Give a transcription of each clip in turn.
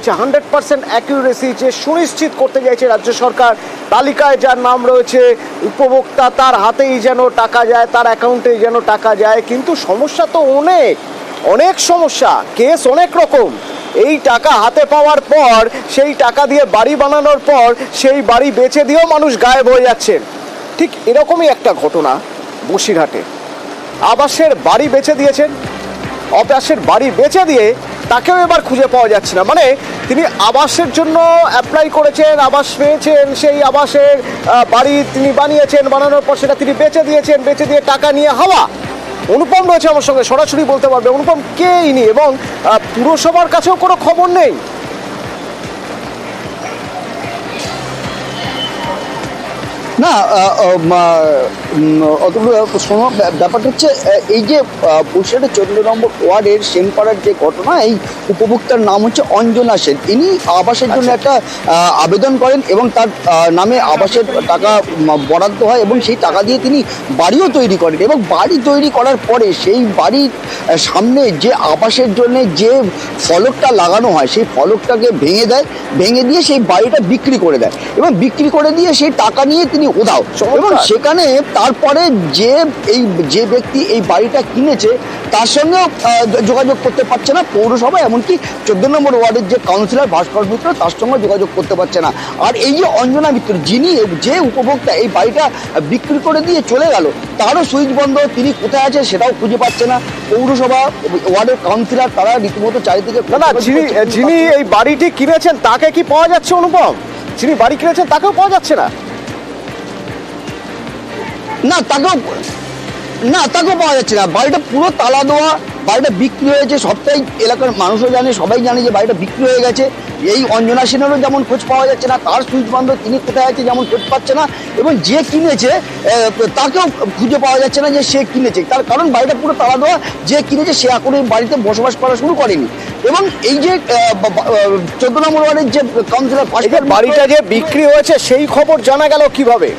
চাইছে, 100% অ্যাকিউরেসি যে সুনিশ্চিত করতে চাইছে রাজ্য সরকার। তালিকায় যার নাম রয়েছে উপভোক্তা, তার হাতেই যেন টাকা যায়, তার অ্যাকাউন্টেই যেন টাকা যায়। কিন্তু সমস্যা তো অনেক অনেক সমস্যা, কেস অনেক রকম। এই টাকা হাতে পাওয়ার পর, সেই টাকা দিয়ে বাড়ি বানানোর পর, সেই বাড়ি বেচে দিয়েও মানুষ গায়েব হয়ে যাচ্ছেন। ঠিক এরকমই একটা ঘটনা বসিরহাটে। আবাসের বাড়ি বেচে দিয়েছেন, আবাসের বাড়ি বেচে দিয়ে তাকেও এবার খুঁজে পাওয়া যাচ্ছে না। মানে তিনি আবাসের জন্য অ্যাপ্লাই করেছেন, আবাস পেয়েছেন, সেই আবাসের বাড়ি তিনি বানিয়েছেন, বানানোর পর সেটা তিনি বেচে দিয়েছেন, বেচে দিয়ে টাকা নিয়ে হাওয়া। অনুপম রয়েছে আমার সঙ্গে, সরাসরি বলতে পারবে। অনুপম, কে ইনি এবং পুরসভার কাছেও কোনো খবর নেই? না, শোনো, ব্যাপারটা হচ্ছে এই যে বসিরহাটের 14 নম্বর ওয়ার্ডের সেনপাড়ার যে ঘটনা, এই উপভোক্তার নাম হচ্ছে অঞ্জনা সেন। ইনি আবাসের জন্য একটা আবেদন করেন এবং তার নামে আবাসের টাকা বরাদ্দ হয় এবং সেই টাকা দিয়ে তিনি বাড়িও তৈরি করেন। এবং বাড়ি তৈরি করার পরে সেই বাড়ির সামনে যে আবাসের জন্য যে ফলকটা লাগানো হয়, সেই ফলকটাকে ভেঙে দেয়, ভেঙে দিয়ে সেই বাড়িটা বিক্রি করে দেয় এবং বিক্রি করে দিয়ে সেই টাকা নিয়ে তিনি উধাও। এবং সেখানে তারপরে যে ব্যক্তি এই বাড়িটা কিনেছে তার সঙ্গেও যোগাযোগ করতে পারছে না পৌরসভা, এমনকি 14 নম্বর ওয়ার্ডের যে কাউন্সিলর ভাস্কর মিত্র, তার সঙ্গে যোগাযোগ করতে পারছে না। আর এই যে অঞ্জনা মিত্র, যে উপভোক্তা এই বাড়িটা বিক্রি করে দিয়ে চলে গেল, তারও সুইচ বন্ধ, তিনি কোথায় আছে সেটাও খুঁজে পাচ্ছে না। পৌরসভা, ওয়ার্ডের কাউন্সিলর, তারা রীতিমতো চারিদিকে। না, যিনি এই বাড়িটি কিনেছেন তাকে কি পাওয়া যাচ্ছে অনুপম? যিনি বাড়ি কিনেছেন তাকেও পাওয়া যাচ্ছে না? না, তাকেও পাওয়া যাচ্ছে না। বাড়িটা পুরো তালা দেওয়া, বাড়িটা বিক্রি হয়েছে, সবটাই এলাকার মানুষও জানে, সবাই জানে যে বাড়িটা বিক্রি হয়ে গেছে। এই অঞ্জনা সেনেরও যেমন খোঁজ পাওয়া যাচ্ছে না, তার সুইচ বন্ধ, তিনি কোথায় আছে যেমন খোঁজ পাচ্ছে না। এবং যে কিনেছে তাকেও খুঁজে পাওয়া যাচ্ছে না যে সে কিনেছে, তার কারণ বাড়িটা পুরো তালা দেওয়া। যে কিনেছে সে এখন এই বাড়িতে বসবাস করা শুরু করেনি। এবং এই যে 14 নম্বর ওয়ার্ডের যে কাউন্সিলর, বাড়িটা যে বিক্রি হয়েছে সেই খবর জানা গেল কিভাবে?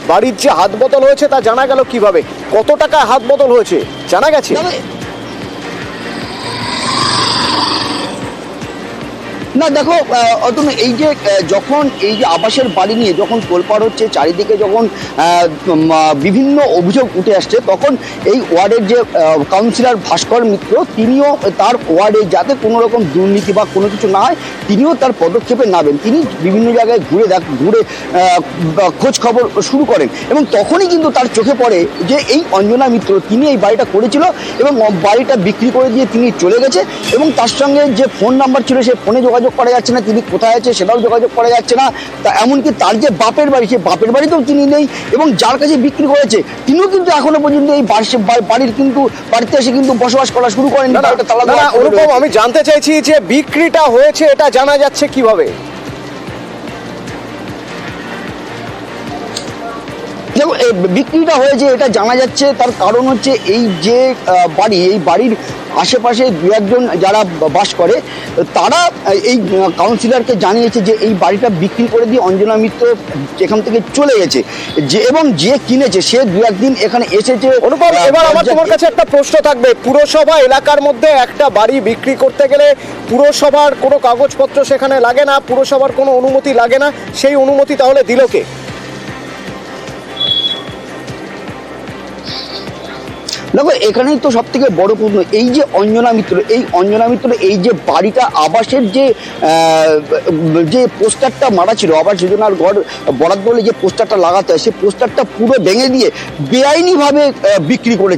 বাড়ির যে হাত বদল হয়েছে তা জানা গেল কিভাবে? কত টাকায় হাত বদল হয়েছে জানা গেছে? না, দেখো অতনু, এই যে যখন এই যে আবাসের বাড়ি নিয়ে যখন তোলপাড় হচ্ছে, চারিদিকে যখন বিভিন্ন অভিযোগ উঠে আসছে, তখন এই ওয়ার্ডের যে কাউন্সিলর ভাস্কর মিত্র, তিনিও তার ওয়ার্ডে যাতে কোনো রকম দুর্নীতি বা কোনো কিছু না হয়, তিনিও তার পদক্ষেপে নামেন। তিনি বিভিন্ন জায়গায় ঘুরে খোঁজ খবর শুরু করেন এবং তখনই কিন্তু তার চোখে পড়ে যে এই অঞ্জনা মিত্র, তিনি এই বাড়িটা করেছিল এবং বাড়িটা বিক্রি করে দিয়ে তিনি চলে গেছে। এবং তার সঙ্গে যে ফোন নাম্বার ছিল, সেই ফোনে যোগাযোগ করা যাচ্ছে না, তিনি কোথায় আছে সেটাও যোগাযোগ করা যাচ্ছে না। তা এমনকি তার যে বাপের বাড়ি, সেই বাপের বাড়িতেও তিনি নেই। এবং যার কাছে বিক্রি করেছে তিনিও কিন্তু এখনো পর্যন্ত এই বাড়িতে এসে কিন্তু বসবাস করা শুরু করেন। অনুপম, আমি জানতে চাইছি যে বিক্রিটা হয়েছে এটা জানা যাচ্ছে কিভাবে? দেখো, বিক্রিটা হয়েছে এটা জানা যাচ্ছে, তার কারণ হচ্ছে এই যে এই বাড়ির আশেপাশে দু একজন যারা বাস করে, তারা এই কাউন্সিলরকে জানিয়েছে যে এই বাড়িটা বিক্রি করে দিয়ে অঞ্জনা মিত্র এখান থেকে চলে গেছে। এবং যে কিনেছে সে দু একদিন এখানে এসেছে। অনুপম, এবার আমার তোমার কাছে একটা প্রশ্ন থাকবে। পুরসভা এলাকার মধ্যে একটা বাড়ি বিক্রি করতে গেলে পুরসভার কোনো কাগজপত্র সেখানে লাগে না, পুরসভার কোনো অনুমতি লাগে না, সেই অনুমতি তাহলে দিল কে? দেখো, এখানেই তো সব থেকে বড় প্রশ্ন, এই যে অঞ্জনা মিত্র, এই যে বাড়িটা আবাসের যে পোস্টারটা মারা ছিল, আবাস যোজনার ঘর বরাদ্দ বলে যে পোস্টারটা লাগাতে হয়, সেই পোস্টারটা পুরো ভেঙে দিয়ে বেআইনিভাবে বিক্রি করে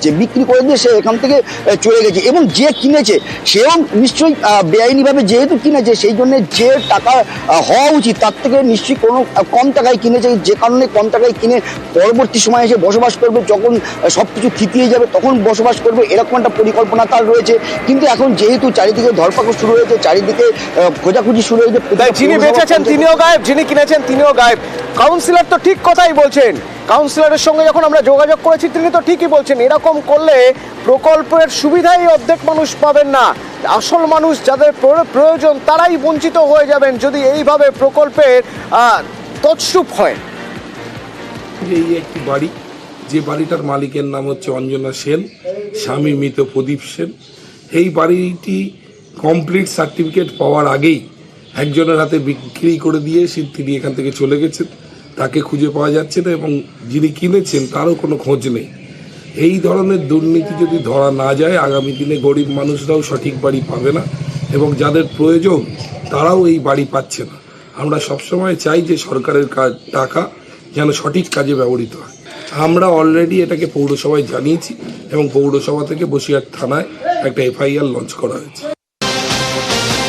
দিয়ে সে এখান থেকে চলে গেছে। এবং যে কিনেছে সেও নিশ্চয়ই বেআইনিভাবে যেহেতু কিনেছে, সেই জন্য যে টাকা হওয়া উচিত তার থেকে নিশ্চয়ই কোনো কম টাকায় কিনেছে, যে কারণে কম টাকায় কিনে পরবর্তী সময়ে এসে বসবাস করবে, যখন সব কিছু থিতিয়ে যাবে তখন বসবাস করবে, এরকম একটা পরিকল্পনা তার রয়েছে। কিন্তু এখন যেহেতু চারিদিকে ধরপাকড় শুরু হয়েছে, চারিদিকে খোঁজাখুঁজি শুরু হয়েছে, যিনি বেচেছেন তিনিও গায়েব, যিনি কিনেছেন তিনিও গায়েব। কাউন্সিলর তো ঠিক কথাই বলছেন। কাউন্সিলরের সঙ্গে যখন আমরা যোগাযোগ করেছি তিনি তো ঠিকই বলছেন, এরকম করলে প্রকল্পের সুবিধাই অর্ধেক মানুষ পাবেন না। আসল মানুষ যাদের প্রয়োজন তারাই বঞ্চিত হয়ে যাবেন যদি এইভাবে প্রকল্পের তছরূপ হয়। এই একটি বাড়ি, যে বাড়িটার মালিকের নাম হচ্ছে অঞ্জনা সেন, স্বামী মৃত প্রদীপ সেন। এই বাড়িটি কমপ্লিট সার্টিফিকেট পাওয়ার আগেই একজনের হাতে বিক্রি করে দিয়ে তিনি এখান থেকে চলে গেছেন, তাকে খুঁজে পাওয়া যাচ্ছে না এবং যিনি কিনেছেন তারও কোনো খোঁজ নেই। এই ধরনের দুর্নীতি যদি ধরা না যায়, আগামী দিনে গরিব মানুষরাও সঠিক বাড়ি পাবে না এবং যাদের প্রয়োজন তারাও এই বাড়ি পাচ্ছে না। আমরা সবসময় চাই যে সরকারের টাকা যেন সঠিক কাজে ব্যবহৃত হয়। আমরা অলরেডি এটাকে পৌরসভায় জানিয়েছি এবং পৌরসভা থেকে বসিরহাট থানায় একটা FIR লঞ্চ করা হয়েছে।